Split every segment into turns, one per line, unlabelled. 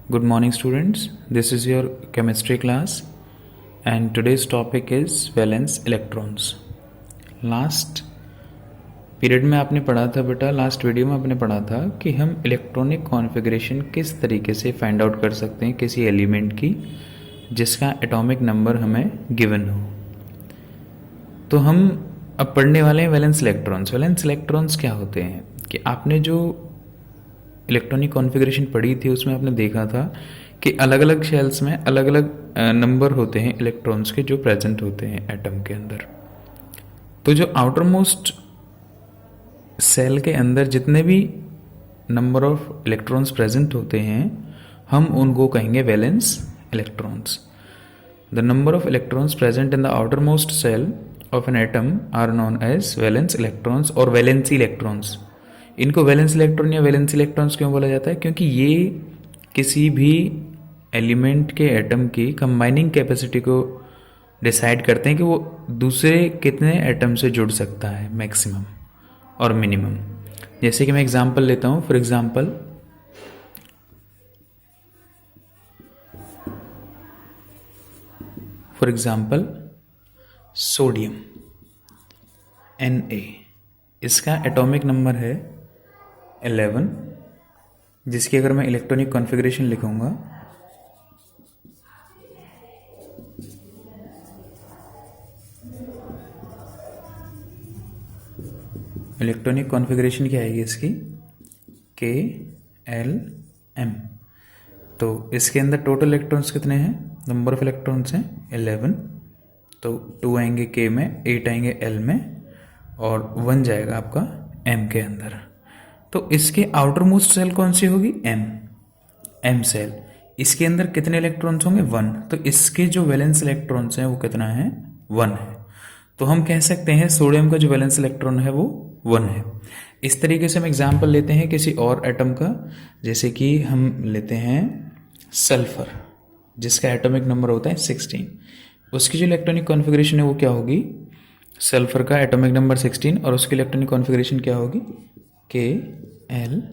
Good morning, students. This is your chemistry class, and today's topic is valence electrons. Last period में आपने पढ़ा था बेटा, last video में आपने पढ़ा था कि हम इलेक्ट्रॉनिक कॉन्फ़िगरेशन किस तरीके से फाइंड आउट कर सकते हैं किसी एलिमेंट की जिसका एटॉमिक नंबर हमें गिवन हो। तो हम अब पढ़ने वाले हैं वैलेंस इलेक्ट्रॉन्स। वैलेंस इलेक्ट्रॉन्स क्या होते हैं कि आपने जो इलेक्ट्रॉनिक कॉन्फ़िगरेशन पढ़ी थी उसमें आपने देखा था कि अलग अलग शेल्स में अलग अलग नंबर होते हैं इलेक्ट्रॉन्स के जो प्रेजेंट होते हैं एटम के अंदर। तो जो आउटर मोस्ट सेल के अंदर जितने भी नंबर ऑफ इलेक्ट्रॉन्स प्रेजेंट होते हैं हम उनको कहेंगे valence electrons. The number of electrons present in the outer most shell of an atom are known as valence electrons और वैलेंसी इलेक्ट्रॉन्स। इनको वैलेंस इलेक्ट्रॉन या वैलेंस इलेक्ट्रॉन्स क्यों बोला जाता है? क्योंकि ये किसी भी एलिमेंट के एटम की कंबाइनिंग कैपेसिटी को डिसाइड करते हैं कि वो दूसरे कितने एटम से जुड़ सकता है, मैक्सिमम और मिनिमम। जैसे कि मैं एग्जांपल लेता हूँ, फॉर एग्जांपल सोडियम Na, इसका एटॉमिक नंबर है 11, जिसकी अगर मैं इलेक्ट्रॉनिक कॉन्फ़िगरेशन लिखूंगा इलेक्ट्रॉनिक कॉन्फ़िगरेशन क्या आएगी इसकी K-L-M। तो इसके अंदर टोटल इलेक्ट्रॉन्स कितने हैं? नंबर ऑफ इलेक्ट्रॉन्स हैं 11। तो 2 आएंगे K में, 8 आएंगे L में और 1 जाएगा आपका M के अंदर। तो इसके आउटर मोस्ट सेल कौन सी होगी? M shell. इसके अंदर कितने इलेक्ट्रॉन्स होंगे? 1। तो इसके जो वैलेंस इलेक्ट्रॉन्स हैं वो कितना है? 1 है। तो हम कह सकते हैं सोडियम का जो वैलेंस इलेक्ट्रॉन है वो 1 है। इस तरीके से हम एग्जाम्पल लेते हैं किसी और एटम का, जैसे कि हम लेते हैं सल्फर, जिसका एटॉमिक नंबर होता है 16। उसकी जो इलेक्ट्रॉनिक कॉन्फ़िगरेशन है वो क्या होगी? सल्फर का एटॉमिक नंबर 16 और उसकी इलेक्ट्रॉनिक कॉन्फ़िगरेशन क्या होगी? K-L-M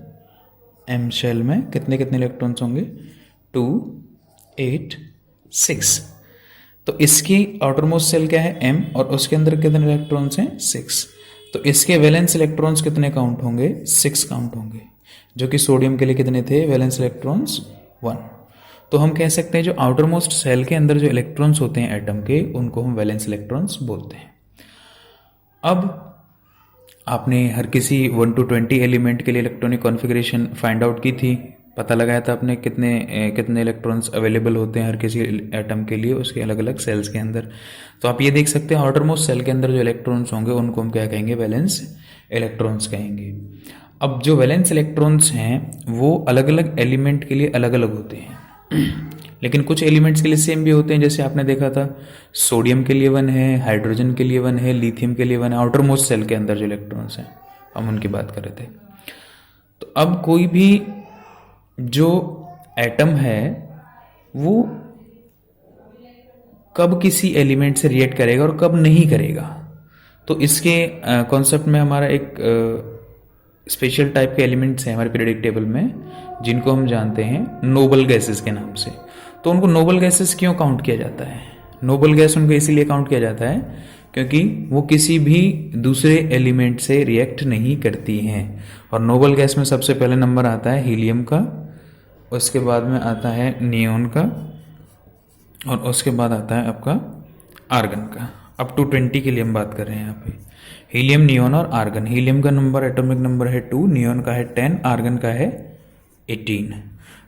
शेल में कितने कितने इलेक्ट्रॉन्स होंगे? 2, 8, 6। तो इसकी आउटर मोस्ट सेल क्या है? M, और उसके अंदर कितने इलेक्ट्रॉन्स हैं? 6। तो इसके वैलेंस इलेक्ट्रॉन्स कितने काउंट होंगे? 6 काउंट होंगे, जो कि सोडियम के लिए कितने थे वैलेंस इलेक्ट्रॉन्स? 1। तो हम कह सकते हैं जो आउटर मोस्ट सेल के अंदर जो इलेक्ट्रॉन्स होते हैं एटम के, उनको हम वैलेंस इलेक्ट्रॉन्स बोलते हैं। अब आपने हर किसी 1 to 20 एलिमेंट के लिए इलेक्ट्रॉनिक कॉन्फ़िगरेशन फाइंड आउट की थी, पता लगाया था आपने कितने इलेक्ट्रॉन्स अवेलेबल होते हैं हर किसी एटम के लिए उसके अलग अलग सेल्स के अंदर। तो आप ये देख सकते हैं आउटर मोस्ट सेल के अंदर जो इलेक्ट्रॉन्स होंगे उनको हम क्या कहेंगे? वैलेंस इलेक्ट्रॉन्स कहेंगे। अब जो वैलेंस इलेक्ट्रॉन्स हैं वो अलग अलग एलिमेंट के लिए अलग अलग होते हैं लेकिन कुछ एलिमेंट्स के लिए सेम भी होते हैं। जैसे आपने देखा था सोडियम के लिए 1 है, हाइड्रोजन के लिए 1 है, लिथियम के लिए 1 है। आउटर मोस्ट सेल के अंदर जो इलेक्ट्रॉन्स हैं हम उनकी बात कर रहे थे। तो अब कोई भी जो एटम है वो कब किसी एलिमेंट से रिएक्ट करेगा और कब नहीं करेगा, तो इसके कॉन्सेप्ट में हमारा एक स्पेशल टाइप के एलिमेंट्स हैं हमारे पीरियोडिक टेबल में, जिनको हम जानते हैं नोबल गैसेस के नाम से। तो उनको नोबल गैसेस क्यों काउंट किया जाता है? नोबल गैस उनको इसीलिए काउंट किया जाता है क्योंकि वो किसी भी दूसरे एलिमेंट से रिएक्ट नहीं करती हैं। और नोबल गैस में सबसे पहले नंबर आता है हीलियम का, उसके बाद में आता है नियोन का, और उसके बाद आता है आपका आर्गन का। अप टू 20 के लिए हम बात कर रहे हैं यहाँ पे। हीलियम, नियोन और आर्गन। हीलियम का नंबर एटॉमिक नंबर है 2, नियोन का है 10, आर्गन का है 18।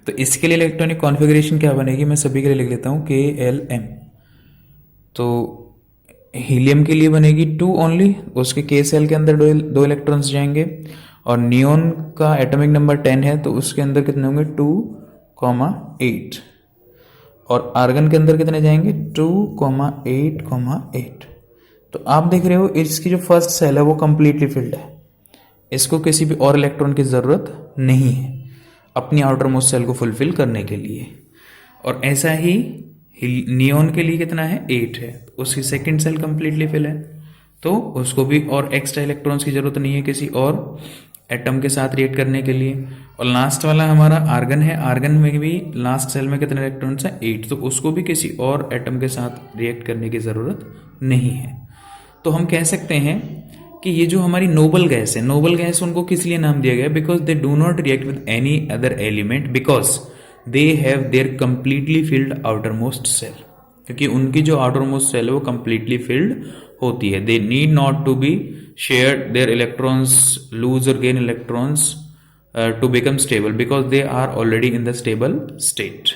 तो इसके लिए इलेक्ट्रॉनिक कॉन्फ़िगरेशन क्या बनेगी? मैं सभी के लिए लिख लेता हूँ K-L-M। तो हीलियम के लिए बनेगी 2 ओनली, उसके K सेल के अंदर दो इलेक्ट्रॉन्स जाएंगे। और नियोन का एटॉमिक नंबर 10 है तो उसके अंदर कितने होंगे? 2,8। और आर्गन के अंदर कितने जाएंगे? 2,8,8। तो आप देख रहे हो इसकी जो फर्स्ट सेल है वो कंप्लीटली फिल्ड है, इसको किसी भी और इलेक्ट्रॉन की ज़रूरत नहीं है अपनी आउटर मोस्ट सेल को फुलफिल करने के लिए। और ऐसा ही नियोन के लिए कितना है? 8 है, उसकी सेकंड सेल कंप्लीटली फिल है, तो उसको भी और एक्स्ट्रा इलेक्ट्रॉन्स की ज़रूरत नहीं है किसी और एटम के साथ रिएक्ट करने के लिए। और लास्ट वाला हमारा आर्गन है, आर्गन में भी लास्ट सेल में कितने इलेक्ट्रॉन्स हैं, 8, तो उसको भी किसी और एटम के साथ रिएक्ट करने की ज़रूरत नहीं है। तो हम कह सकते हैं कि ये जो हमारी नोबल गैस है, नोबल गैस उनको किस लिए नाम दिया गया, because they do not react with any other element, because they have their completely filled outer most shell, क्योंकि उनकी जो आउटर मोस्ट सेल है वो कंप्लीटली फिल्ड होती है। They need not to be shared their electrons, lose और gain electrons to become stable, because they are already in the stable state.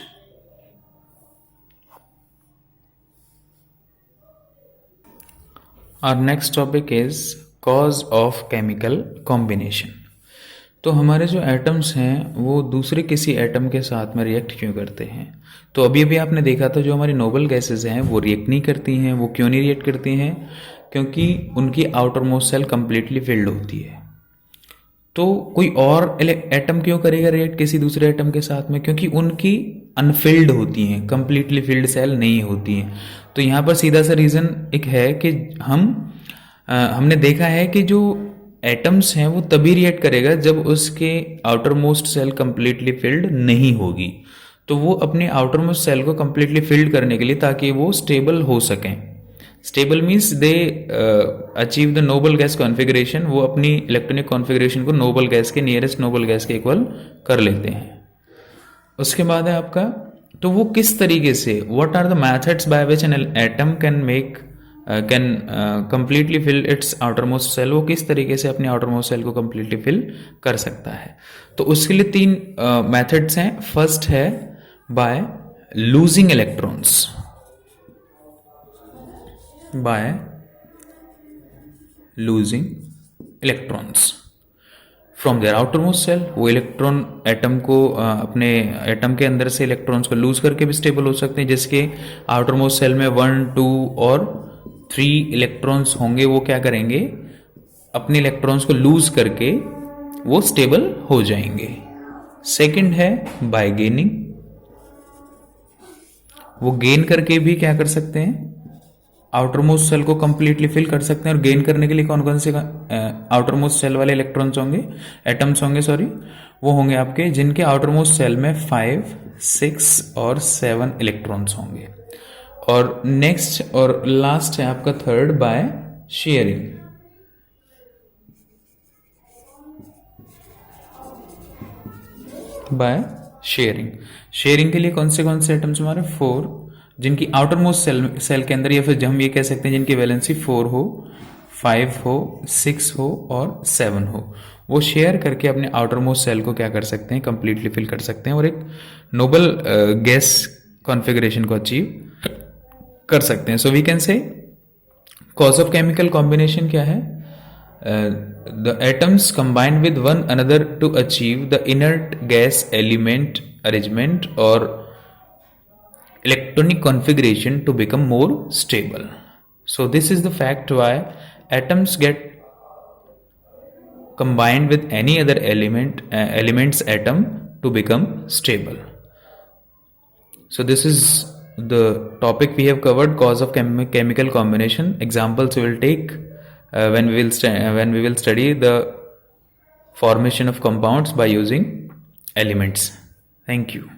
Our next topic is cause of chemical combination। तो हमारे जो atoms हैं वो दूसरे किसी atom के साथ में रिएक्ट क्यों करते हैं। तो अभी अभी आपने देखा था जो हमारी नोबल गैसेज हैं वो रिएक्ट नहीं करती हैं। वो क्यों नहीं रिएक्ट करती हैं, क्योंकि उनकी outer most shell completely filled होती है। तो कोई और एटम क्यों करेगा रिएक्ट किसी दूसरे एटम के साथ में, क्योंकि उनकी अनफिल्ड होती हैं, कंप्लीटली फिल्ड सेल नहीं होती हैं। तो यहाँ पर सीधा सा रीज़न एक है कि हमने देखा है कि जो एटम्स हैं वो तभी रिएक्ट करेगा जब उसके outer most shell completely filled नहीं होगी। तो वो अपने आउटर मोस्ट सेल को कंप्लीटली फिल्ड करने के लिए, ताकि वो स्टेबल हो सकें, stable means they achieve the noble gas configuration, वो अपनी इलेक्ट्रॉनिक कॉन्फ़िगरेशन को नोबल गैस के नियरेस्ट नोबल गैस के इक्वल कर लेते हैं। उसके बाद है आपका, तो वो किस तरीके से, what are the methods by which an atom can completely fill its outer most shell, वो किस तरीके से अपने आउटर मोस्ट सेल को कंप्लीटली फिल कर सकता है। तो उसके लिए 3 मेथड्स हैं। फर्स्ट है by losing electrons, by losing electrons from their outermost cell। वो इलेक्ट्रॉन एटम को अपने एटम के अंदर से इलेक्ट्रॉन्स को लूज करके भी स्टेबल हो सकते हैं। जिसके आउटरमोस्ट सेल में 1, 2 और 3 इलेक्ट्रॉन्स होंगे, वो क्या करेंगे, अपने इलेक्ट्रॉन्स को लूज करके वो स्टेबल हो जाएंगे। सेकंड है बाय गेनिंग, वो गेन करके भी क्या कर सकते हैं, आउटर मोस्ट सेल को कंप्लीटली फिल कर सकते हैं। और गेन करने के लिए कौन कौन से आउटर मोस्ट सेल वाले इलेक्ट्रॉन्स होंगे, एटम्स होंगे सॉरी, वो होंगे आपके जिनके आउटर मोस्ट सेल में 5, 6 और 7 इलेक्ट्रॉन्स होंगे। और नेक्स्ट और लास्ट है आपका third by sharing. By sharing, sharing के लिए कौन से एटम्स हमारे 4, जिनकी आउटर मोस्ट सेल के अंदर, या फिर हम ये कह सकते हैं जिनकी वैलेंसी 4 हो, 5 हो, 6 हो और 7 हो, वो शेयर करके अपने आउटर मोस्ट सेल को क्या कर सकते हैं, कंप्लीटली फिल कर सकते हैं और एक नोबल गैस कॉन्फ़िगरेशन को अचीव कर सकते हैं। So we can say cause of chemical combination क्या है, the atoms combined with one another to achieve the inert gas element arrangement और electronic configuration to become more stable. So this is the fact why atoms get combined with any other elements atom to become stable. So this is the topic we have covered, cause of chemical combination. Examples we will take when we will study the formation of compounds by using elements. Thank you.